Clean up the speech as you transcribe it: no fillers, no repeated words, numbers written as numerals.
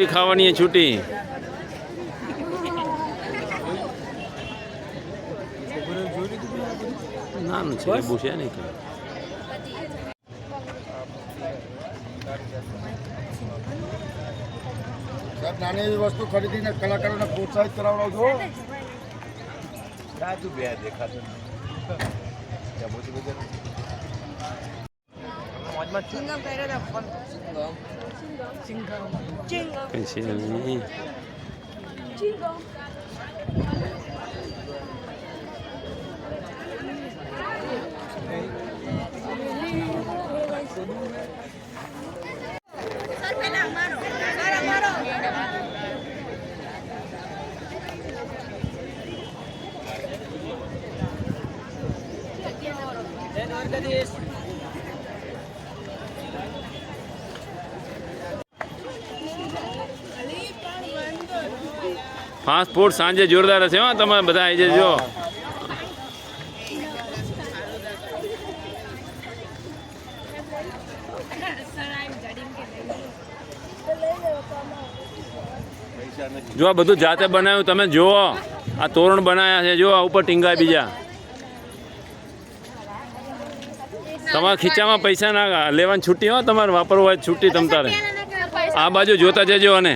ખાવાની છૂટી ના છે બહુ છે નહીં નાની એવી વસ્તુ ખરીદીને કલાકારોને પ્રોત્સાહિત કરાવવાનો છો ફાસ્ટ ફૂડ સાંજે જોરદાર હશે હા તમે બધા આવી જજો જો આ બધું જાતે બનાવ્યું તમે જુઓ આ તોરણ બનાવ્યા છે જો આ ઉપર ટીંગા બીજા તમારા ખીચામાં પૈસા ના લેવાની છૂટી હો તમારે વાપરવું હોય છૂટી તમ તારે આ બાજુ જોતા જજો અને